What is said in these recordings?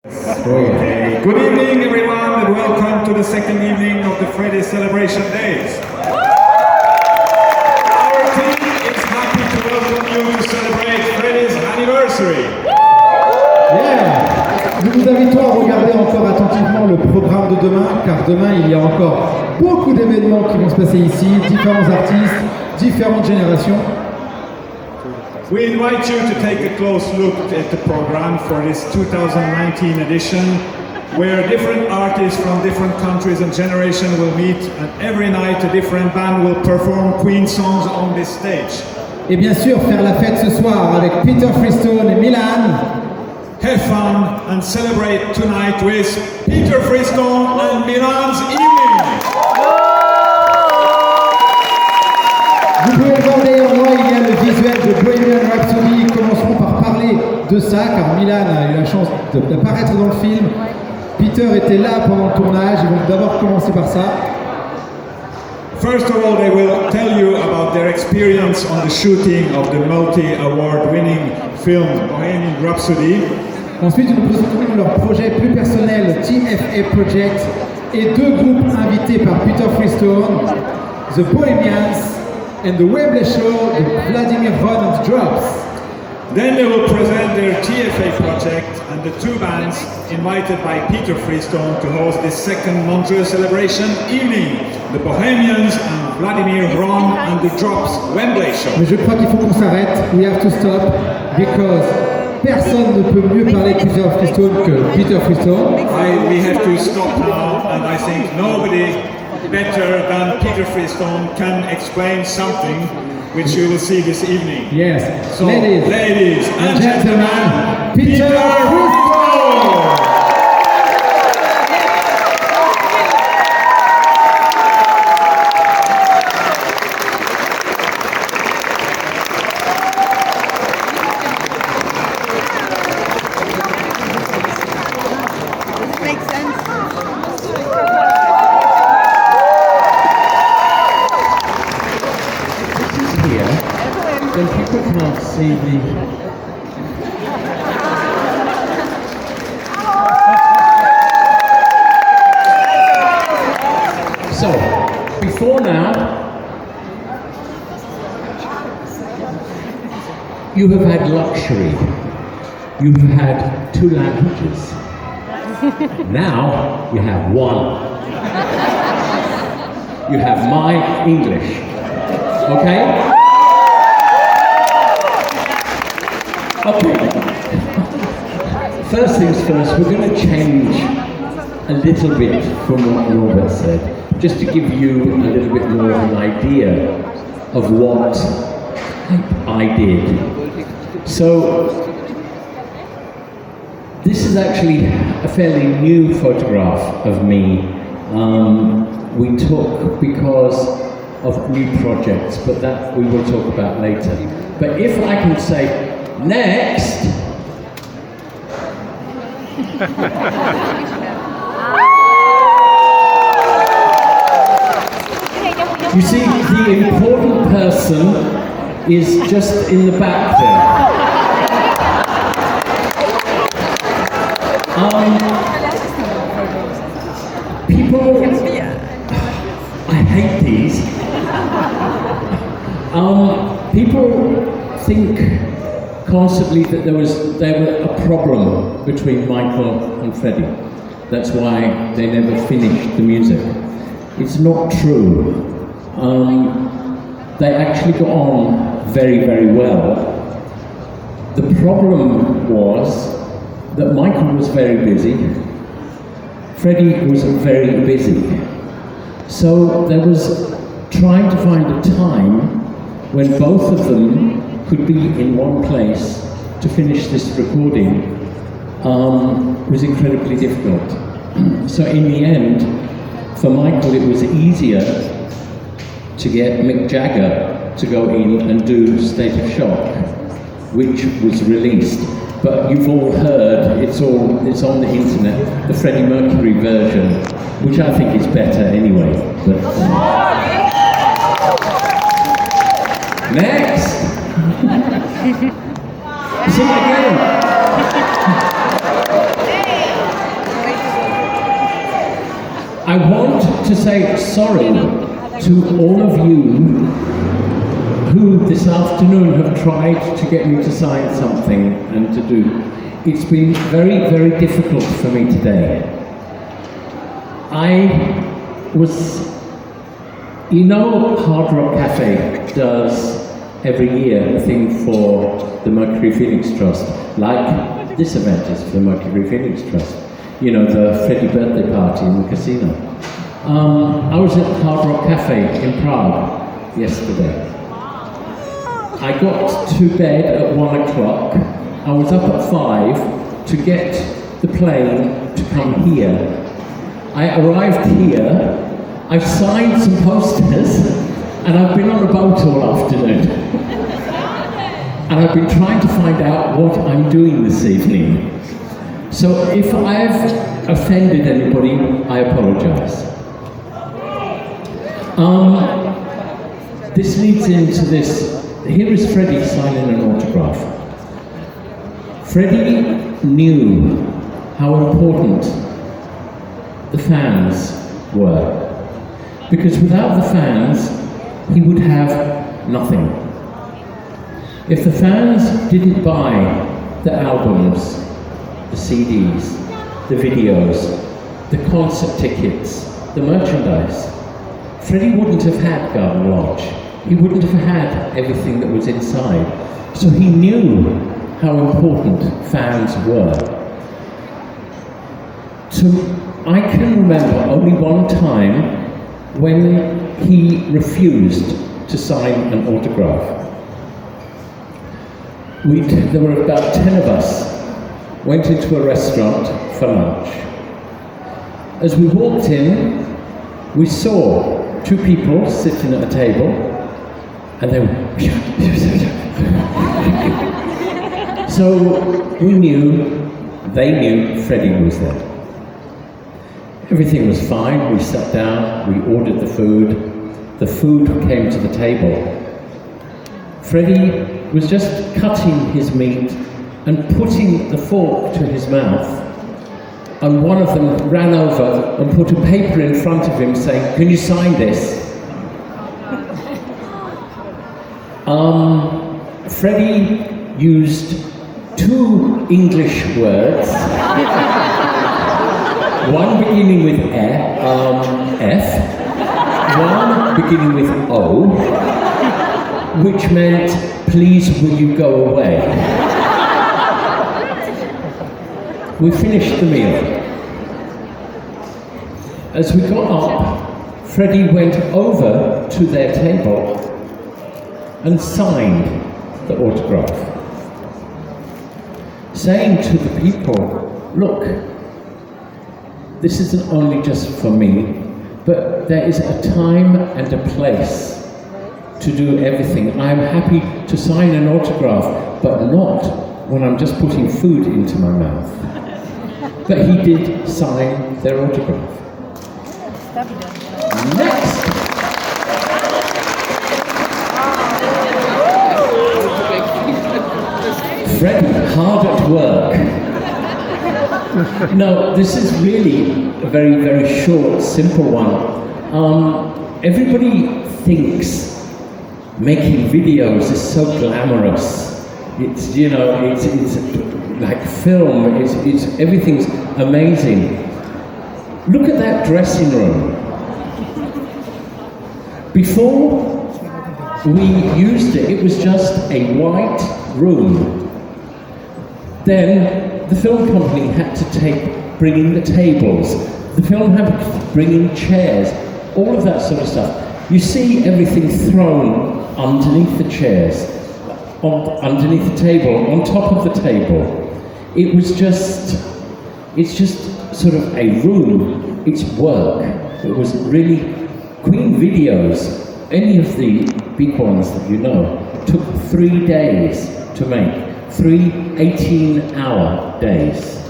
Okay. Good evening, everyone, and welcome to the second evening of the Freddie Celebration Days. Our team is happy to welcome you to celebrate Freddie's anniversary. Yeah. Nous vous invitons à regarder encore attentivement le programme de demain, car demain il y a encore beaucoup d'événements qui vont se passer ici, différents artistes, différentes générations. We invite you to take a close look at the program for this 2019 edition, where different artists from different countries and generations will meet, and every night a different band will perform Queen songs on this stage. Et bien sûr, faire la fête ce soir avec Peter Freestone et Milan. Have fun and celebrate tonight with Peter Freestone and Milan's evening. Vous pouvez voir d'ailleurs, moi, il y a le visuel de Bohemian Rhapsody. Commencerons par parler de ça, car Milan a eu la chance d'apparaître dans le film. Peter était là pendant le tournage, ils vont d'abord commencer par ça. First of all, they will tell you about their experience on the shooting of the multi-award winning film Bohemian Rhapsody. Ensuite, ils nous présenteront leur projet plus personnel, TFA Project, et deux groupes invités par Peter Freestone, The Bohemians and the Webley Show, the Vladimir Ron and Drops. Then they will present their TFA project and the two bands invited by Peter Freestone to host this second Montreux celebration evening, the Bohemians and Vladimir Ron and the Drops Wembley Show. Mais je crois qu'il faut qu'on s'arrête. We have to stop because personne ne peut mieux parler de Peter Freestone que Peter Freestone. We have to stop now, and I think nobody better than Peter Freestone can explain something which you will see this evening. Yes, so, ladies and gentlemen, Peter Freestone! Then people can't see the... So, before now, you have had luxury. You have had two languages. Now, you have one. You have my English. Okay? Okay, first things first, we're going to change a little bit from what Norbert said, just to give you a little bit more of an idea of what I did. So, this is actually a fairly new photograph of me. We took because of new projects, but that we will talk about later. But if I can say, next. You see, the important person is just in the back there. People, I hate these. People think constantly that there was a problem between Michael and Freddie. That's why they never finished the music. It's not true. They actually got on very, very well. The problem was that Michael was very busy. Freddie was very busy. So there was trying to find a time when both of them could be in one place to finish this recording was incredibly difficult. So in the end, for Michael it was easier to get Mick Jagger to go in and do State of Shock, which was released. But you've all heard, it's on the internet, the Freddie Mercury version, which I think is better anyway. But, next! Sing it again! I want to say sorry to all of you who this afternoon have tried to get me to sign something and to do. It's been very, very difficult for me today. You know, Hard Rock Cafe does every year a thing for the Mercury Phoenix Trust, like this event is for the Mercury Phoenix Trust. You know, the Freddie birthday party in the casino. I was at Hard Rock Cafe in Prague yesterday. I got to bed at 1 o'clock. I was up at 5 to get the plane to come here. I arrived here. I've signed some posters, and I've been on a boat all afternoon. And I've been trying to find out what I'm doing this evening. So if I've offended anybody, I apologize. This leads into this. Here is Freddie signing an autograph. Freddie knew how important the fans were. Because without the fans, he would have nothing. If the fans didn't buy the albums, the CDs, the videos, the concert tickets, the merchandise, Freddie wouldn't have had Garden Lodge. He wouldn't have had everything that was inside. So he knew how important fans were. So I can remember only one time when he refused to sign an autograph. There were about 10 of us, went into a restaurant for lunch. As we walked in, we saw 2 people sitting at a table, and they were so we knew, they knew Freddie was there. Everything was fine. We sat down, we ordered the food. The food came to the table. Freddie was just cutting his meat and putting the fork to his mouth, and one of them ran over and put a paper in front of him saying, "Can you sign this?" Freddie used 2 English words, one beginning with F, one beginning with O, which meant, "Please, will you go away?" We finished the meal. As we got up, Freddie went over to their table and signed the autograph, saying to the people, "Look, this isn't only just for me, but there is a time and a place to do everything. I'm happy to sign an autograph, but not when I'm just putting food into my mouth." But he did sign their autograph. Next. Freddie, hard at work. No, this is really a very, very short, simple one. Everybody thinks making videos is so glamorous. It's, you know, it's like film, it's everything's amazing. Look at that dressing room. Before we used it, it was just a white room. Then the film company had to bring in the tables. The film had to bring in chairs, all of that sort of stuff. You see everything thrown underneath the chairs, underneath the table, on top of the table. It's just sort of a room. It's work. It was really, Queen videos, any of the big ones that you know, took 3 days to make. 3 18-hour days.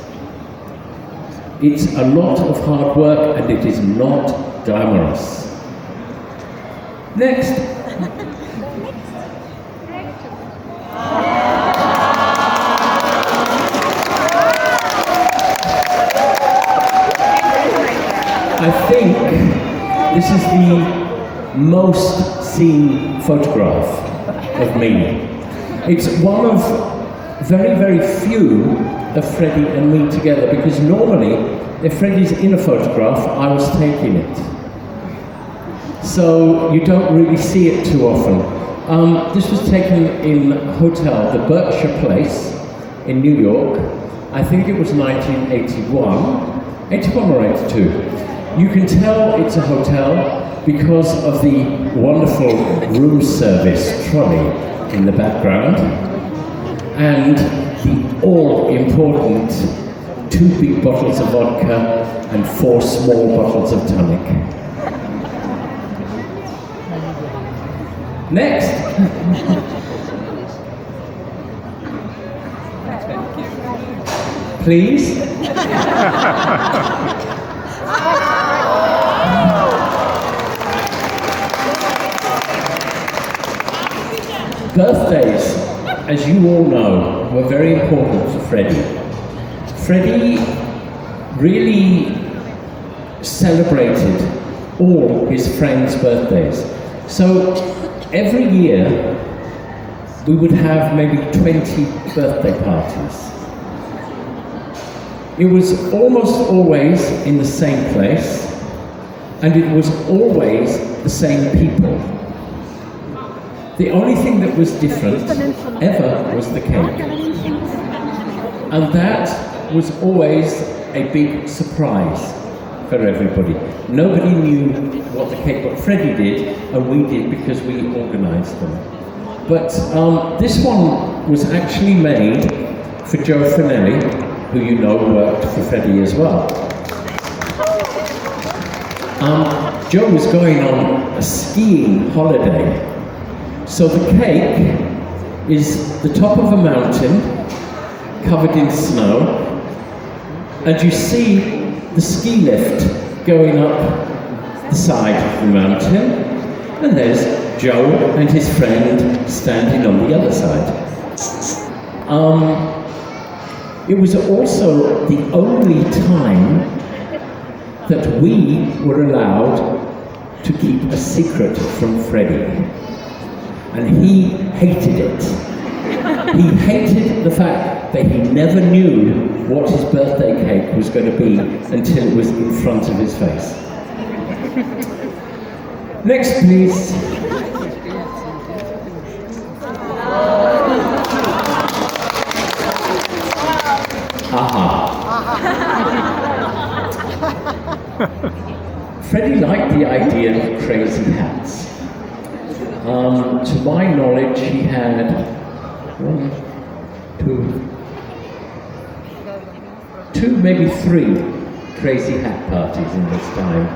It's a lot of hard work, and it is not glamorous. Next. I I think this is the most seen photograph of me. It's one of very, very few of Freddie and me together, because normally, if Freddie's in a photograph, I was taking it. So you don't really see it too often. This was taken in a hotel, the Berkshire Place in New York. I think it was 1981, 81 or 82. You can tell it's a hotel because of the wonderful room service trolley in the background and the all-important 2 big bottles of vodka and 4 small bottles of tonic. Next. Please. Birthdays, as you all know, were very important for Freddie. Freddie really celebrated all his friends' birthdays. So every year we would have maybe 20 birthday parties. It was almost always in the same place, and it was always the same people. The only thing that was different ever was the cake. And that was always a big surprise for everybody. Nobody knew what the cake, but Freddie did, and we did because we organised them. But this one was actually made for Joe Finelli, who you know worked for Freddie as well. Joe was going on a skiing holiday. So the cake is the top of a mountain covered in snow, and you see the ski lift going up the side of the mountain, and there's Joe and his friend standing on the other side. It was also the only time that we were allowed to keep a secret from Freddie. And he hated it. He hated the fact that he never knew what his birthday cake was going to be until it was in front of his face. Next, please. Aha. Freddie liked the idea of crazy hats. To my knowledge, he had 1, 2, maybe 3 crazy hat parties in this time.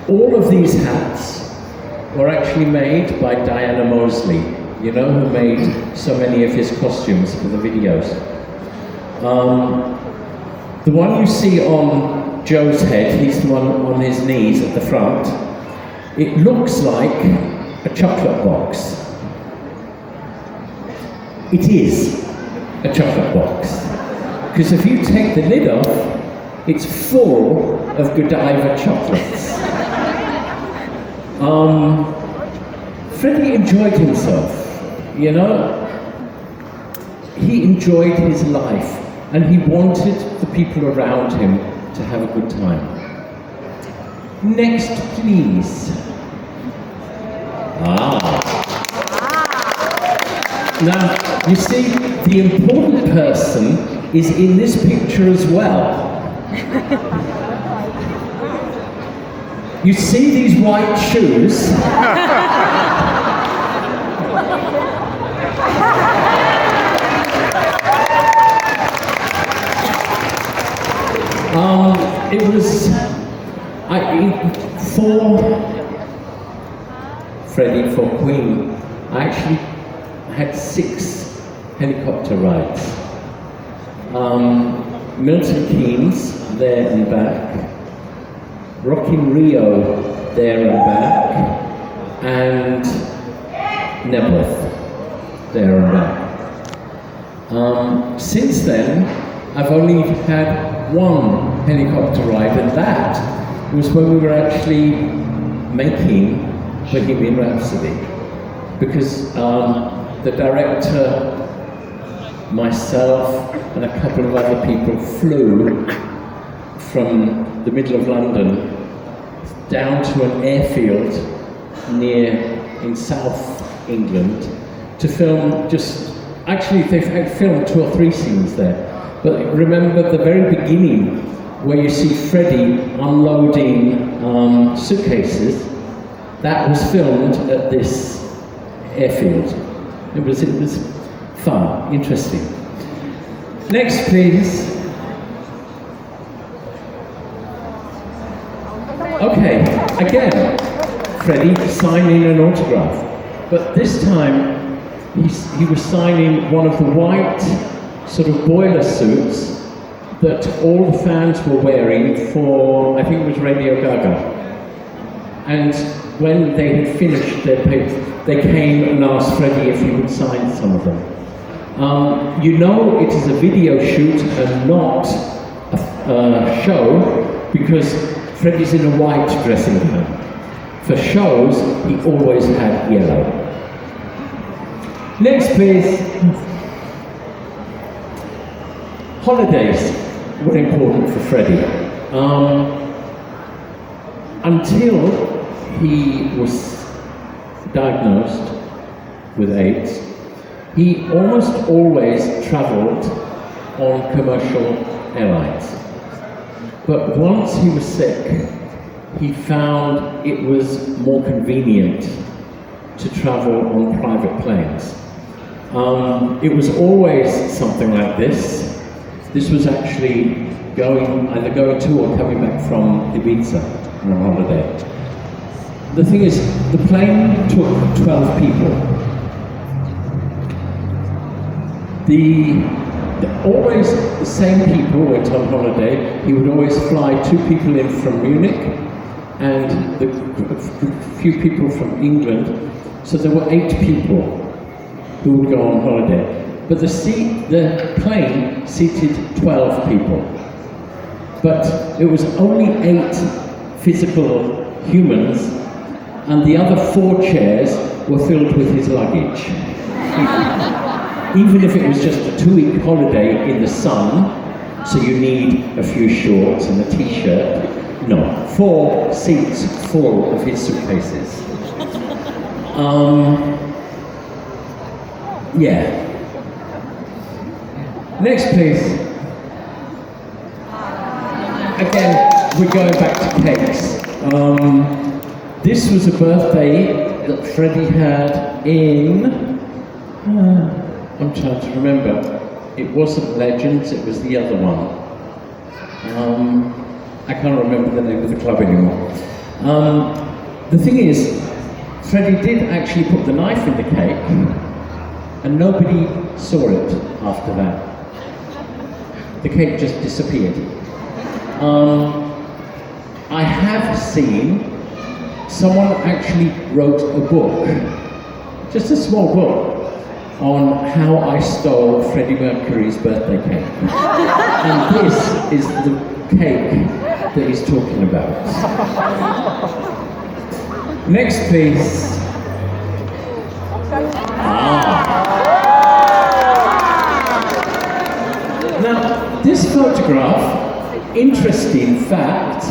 All of these hats were actually made by Diana Mosley, you know, who made so many of his costumes for the videos. The one you see on Joe's head, he's the one on his knees at the front. It looks like a chocolate box. It is a chocolate box. Because if you take the lid off, it's full of Godiva chocolates. Freddie enjoyed himself, you know. He enjoyed his life, and he wanted the people around him to have a good time. Next, please. Now, you see, the important person is in this picture as well. You see these white shoes? It was for Freddie, for Queen, I actually had 6 helicopter rides. Milton Keynes, there and back. Rocking Rio, there and back. And Nebworth, there and back. Since then, I've only had 1 helicopter ride, and that was when we were actually making Bohemian Rhapsody, because the director, myself, and a couple of other people flew from the middle of London down to an airfield in South England to film actually they filmed 2 or 3 scenes there. But remember the very beginning where you see Freddie unloading suitcases? That was filmed at this airfield. It was fun, interesting. Next, please. Okay, again, Freddie signing an autograph, but this time he was signing one of the white sort of boiler suits that all the fans were wearing for, I think it was Radio Gaga. And when they had finished their paper, they came and asked Freddie if he would sign some of them. You know it is a video shoot and not a show, because Freddie's in a white dressing gown. For shows, he always had yellow. Next, please. Holidays were important for Freddie. Until he was diagnosed with AIDS, he almost always travelled on commercial airlines. But once he was sick, he found it was more convenient to travel on private planes. It was always something like this. This was actually either going to or coming back from Ibiza on a holiday. The thing is, the plane took 12 people. Always the same people went on holiday. He would always fly 2 people in from Munich and a few people from England. So there were 8 people who would go on holiday. But the plane seated 12 people. But it was only 8 physical humans, and the other 4 chairs were filled with his luggage. Even if it was just a 2-week holiday in the sun, so you need a few shorts and a t-shirt, no, 4 seats full of his suitcases. Yeah. Next, please. Again, we're going back to cakes. This was a birthday that Freddie had in... I'm trying to remember. It wasn't Legends, it was the other one. I can't remember the name of the club anymore. The thing is, Freddie did actually put the knife in the cake, and nobody saw it after that. The cake just disappeared. I have seen someone actually wrote a book, just a small book, on how I stole Freddie Mercury's birthday cake. And this is the cake that he's talking about. Next, please. Now, this photograph, interesting fact,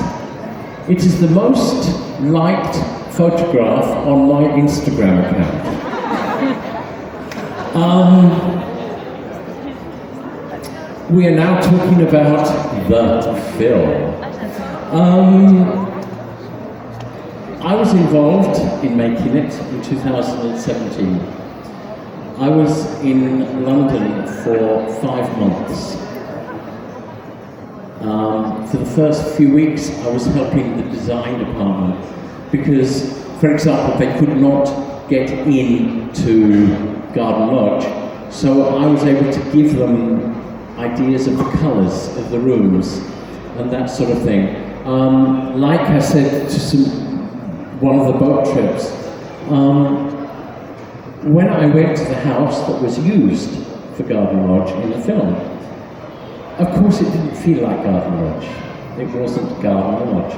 it is the most liked photograph on my Instagram account. We are now talking about the film. I was involved in making it in 2017. I was in London for 5 months. For the first few weeks, I was helping the design department because, for example, they could not get into Garden Lodge, so I was able to give them ideas of the colours of the rooms and that sort of thing. Like I said to one of the boat trips, when I went to the house that was used for Garden Lodge in the film, of course it didn't feel like Garden Lodge. it wasn't garden lodge.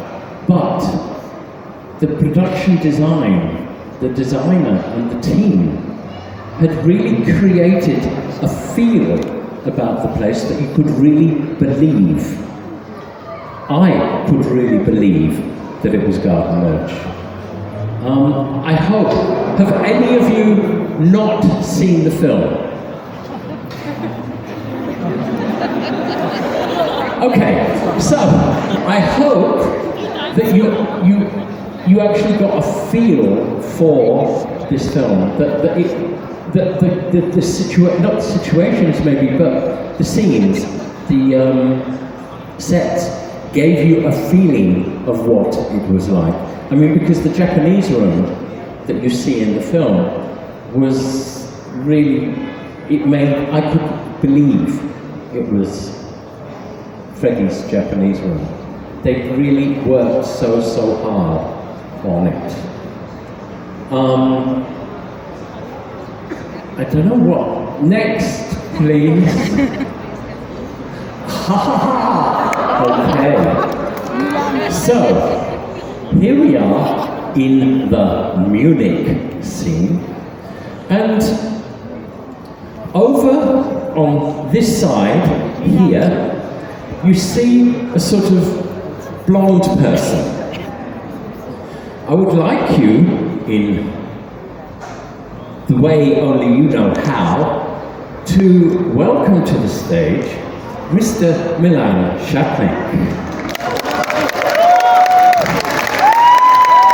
But the production design, the designer and the team had really created a feel about the place that you could really believe. I could really believe that it was garden lodge. I hope, have any of you not seen the film? Okay, so I hope that you actually got a feel for this film, not the situations maybe, but the scenes, the sets gave you a feeling of what it was like. I mean, because the Japanese room that you see in the film was really, I could believe it was Freddie's Japanese room. They really worked so hard on it. I don't know what. Next, please. Okay. So, here we are in the Munich scene, and over on this side here, you see a sort of blonde person. I would like you, in the way only you know how, to welcome to the stage Mr. Milan Satnik.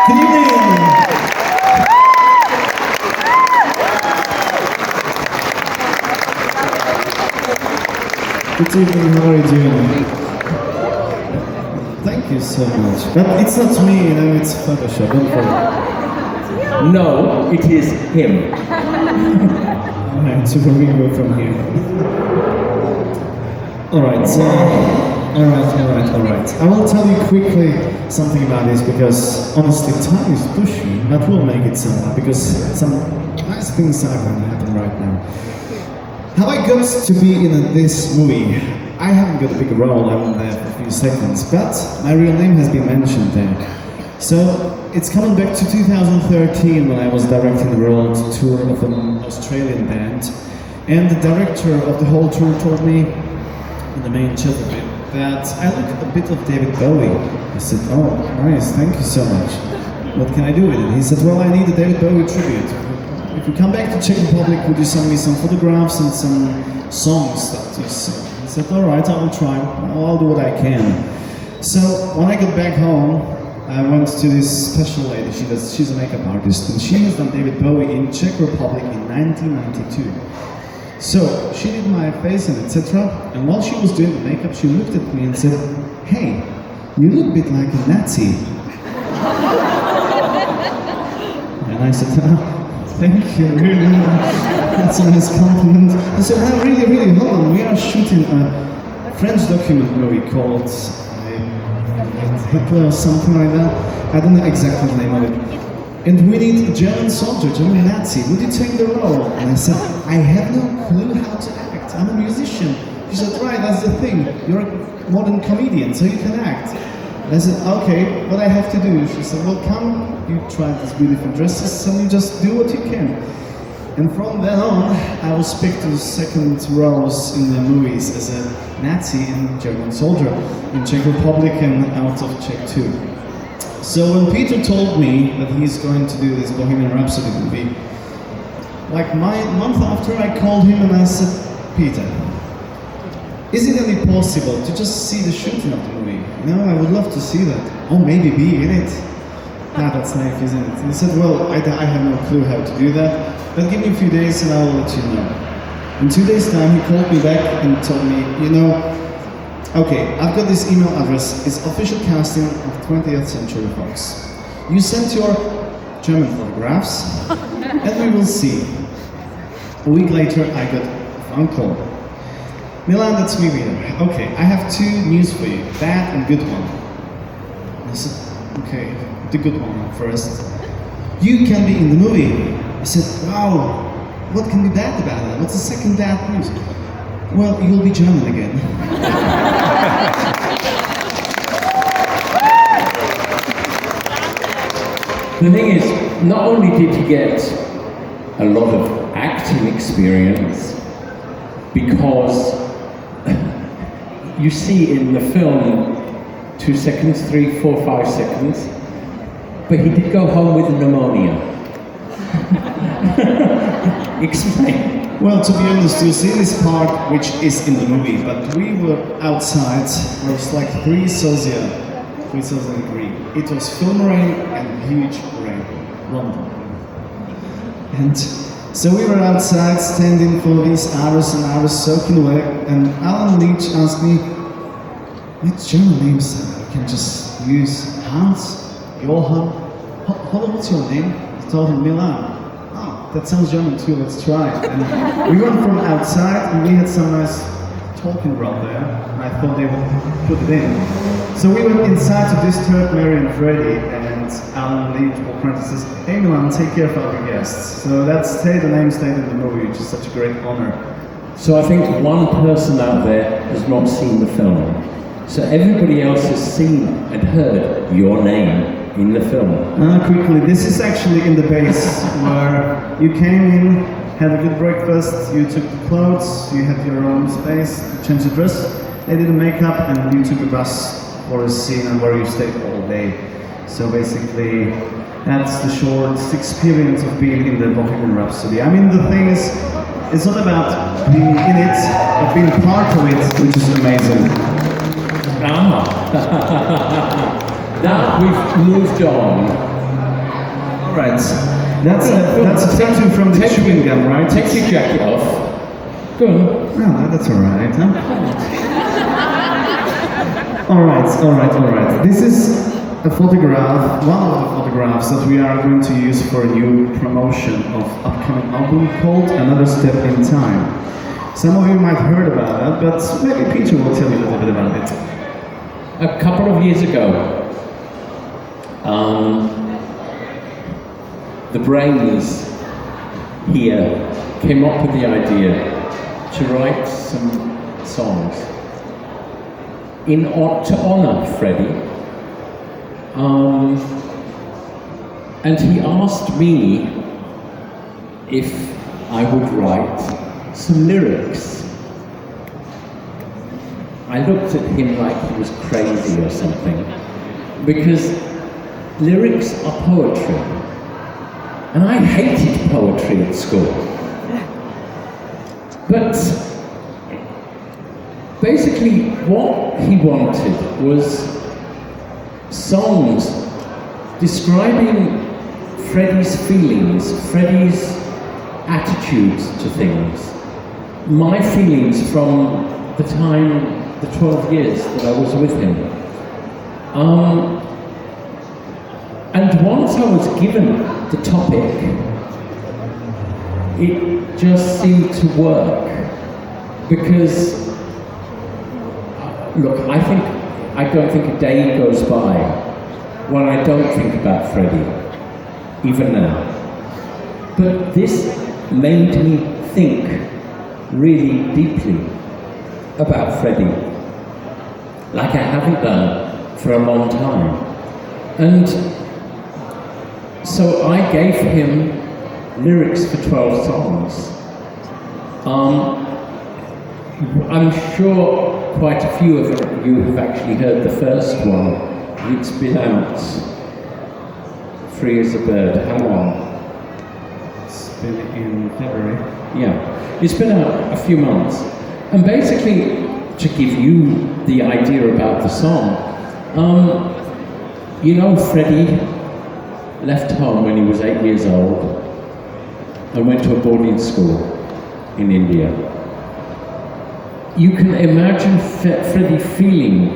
Good evening! Good evening, how are you doing? Thank you so much. But it's not me, you know, it's Photoshop, don't worry. No, it is him. Alright, so where we go from here? Alright, alright. I will tell you quickly something about this because honestly time is pushing, but we'll make it somehow because some nice things are going to happen right now. How I got to be in this movie, I haven't got a big role, I'm there for a few seconds, but my real name has been mentioned there. So it's coming back to 2013 when I was directing the world tour of an Australian band, and the director of the whole tour told me, in the main chat of it, that I look a bit of David Bowie. I said, oh, nice, thank you so much. What can I do with it? He said, well, I need a David Bowie tribute. If you come back to Czech Republic, would you send me some photographs and some songs that you sing? I said, all right, I will try. I'll do what I can. So when I got back home, I went to this special lady. She's a makeup artist, and she has done David Bowie in Czech Republic in 1992. So she did my face and etc. And while she was doing the makeup, she looked at me and said, "Hey, you look a bit like a Nazi." And I said, oh, "Thank you, really. That's a nice compliment." I said, "Oh, really, hold on. We are shooting a French document movie called Hitler or something like that. I don't know exactly the name of it. And we need a German soldier, German Nazi. Would you take the role?" And I said, "I have no clue how to act. I'm a musician." She said, "Right, that's the thing. You're a modern comedian, so you can act." And I said, "Okay, what I have to do?" She said, "Well, come, you try these beautiful dresses, and you just do what you can." And from then on, I was picked to second roles in the movies as a Nazi and German soldier in Czech Republic and out of Czech too. So when Peter told me that he's going to do this Bohemian Rhapsody movie, like a month after I called him and I said, "Peter, is it any possible to just see the shooting of the movie? You know, I would love to see that. Or maybe be in it." "Ah, that's nice, isn't it?" And he said, "Well, I have no clue how to do that, but give me a few days and I will let you know." In 2 days' time, he called me back and told me, "You know, okay, I've got this email address. It's official casting of 20th Century Fox. You sent your German photographs, and we will see." A week later, I got a phone call. "Milan, that's me here. Okay, I have two news for you, bad and good one." I said, "Okay, the good one first. You can be in the movie." I said, "Wow, what can be bad about that? What's the second bad news?" "Well, you'll be German again." The thing is, not only did he get a lot of acting experience, because you see in the film 2 seconds, 3, 4, 5 seconds, but he did go home with pneumonia. Explain. Well, to be honest, you see this part which is in the movie, but we were outside, it was like 3 Celsius degree. It was film rain and huge rain, London. And so we were outside standing for these hours and hours soaking wet, and Alan Leach asked me, "Which German names I can just use? Hans? Johann? What's your name?" I told him Milan. "Oh, that sounds German too, let's try it." And we went from outside and we had some nice talking around there, and I thought they would put it in. So we went inside to disturb Mary and Freddie, and Alan Leach walked around and says, "Hey Milan, take care of our guests." So that's the name stayed in the movie, which is such a great honor. So I think one person out there has not seen the film. So everybody else has seen and heard your name in the film. Quickly, this is actually in the base where you came in, had a good breakfast, you took the clothes, you had your own space to change the dress, they did the makeup, and you took a bus for a scene and where you stayed all day. So basically, that's the short experience of being in the Bohemian Rhapsody. I mean, the thing is, it's not about being in it, but being part of it, which is amazing. Now we've moved on. All right, that's a tattoo from the chewing gum, right? Take your jacket off. Go on. No, that's all right. Huh? All right. This is a photograph, one of the photographs that we are going to use for a new promotion of upcoming album called Another Step in Time. Some of you might have heard about it, but maybe Peter will tell you a little bit about it. A couple of years ago, the brains here came up with the idea to write some songs to honor Freddie. And he asked me if I would write some lyrics. I looked at him like he was crazy or something, because lyrics are poetry. And I hated poetry at school. But basically what he wanted was songs describing Freddie's feelings, Freddie's attitudes to things, my feelings from the time, the 12 years that I was with him. And once I was given the topic, it just seemed to work. Because, look, I don't think a day goes by when I don't think about Freddie, even now. But this made me think really deeply about Freddie, like I haven't done for a long time. And so I gave him lyrics for 12 songs. I'm sure quite a few of you have actually heard the first one. It's been out, free as a bird. How long? It's been in February. Yeah, it's been out a few months. And basically, to give you the idea about the song, you know, Freddie left home when he was 8 years old and went to a boarding school in India. You can imagine Freddie feeling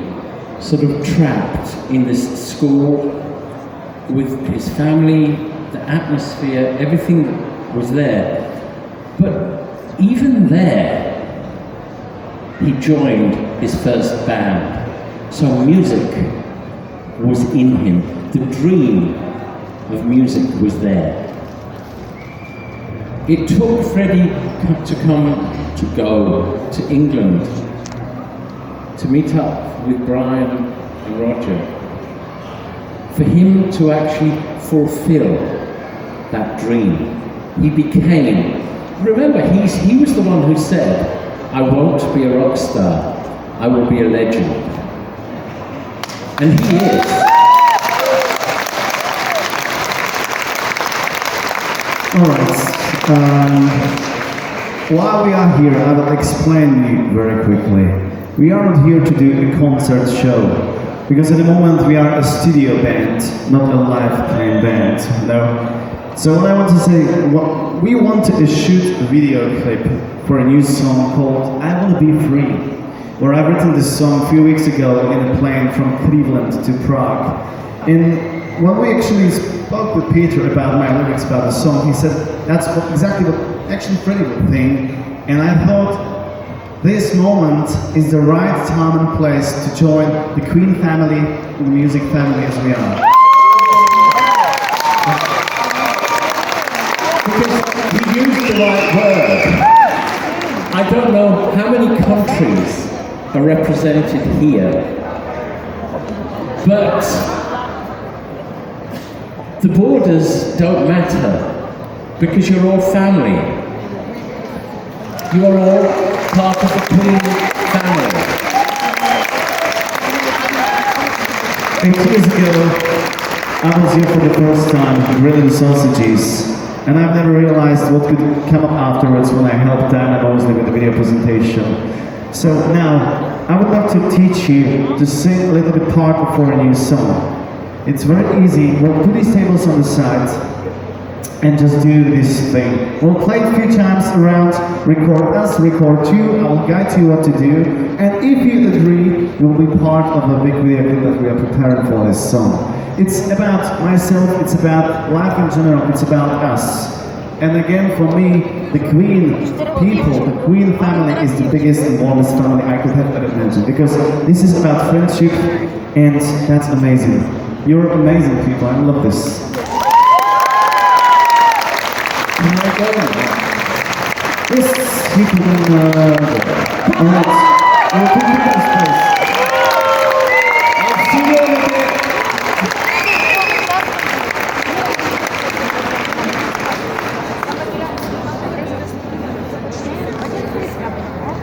sort of trapped in this school with his family, the atmosphere, everything was there. But even there, he joined his first band. So music was in him. The dream of music was there. It took Freddie to go to England to meet up with Brian and Roger, for him to actually fulfill that dream. He became, remember, he was the one who said, I won't be a rock star, I will be a legend. And he is. Alright, while we are here, I will explain you very quickly. We are not here to do a concert show, because at the moment we are a studio band, not a live playing band. No. So what I want to say, we want to shoot a video clip for a new song called I Want to Be Free, where I've written this song a few weeks ago in a plane from Cleveland to Prague. And when we actually spoke with Peter about my lyrics about the song, he said that's exactly what actually Freddie would think. And I thought this moment is the right time and place to join the Queen family, the music family as we are. Because he used the right word. I don't know how many countries are represented here, but the borders don't matter because you're all family. You are all part of the Queen family. 8 years ago, I was here for the first time grilling sausages, and I've never realized what could come up afterwards when I helped Diana Mosley with the video presentation. So now, I would like to teach you to sing a little bit part before a new song. It's very easy. We'll put these tables on the side and just do this thing. We'll play a few times around, record us, record you, I will guide you what to do, and if you agree, you'll be part of the big video clip that we are preparing for this song. It's about myself, it's about life in general, it's about us. And again, for me, the Queen people, the Queen family is the biggest and warmest family I could have ever imagined, because this is about friendship, and that's amazing. You're amazing people, I love this. Yes, you can, alright, we'll put you in this place.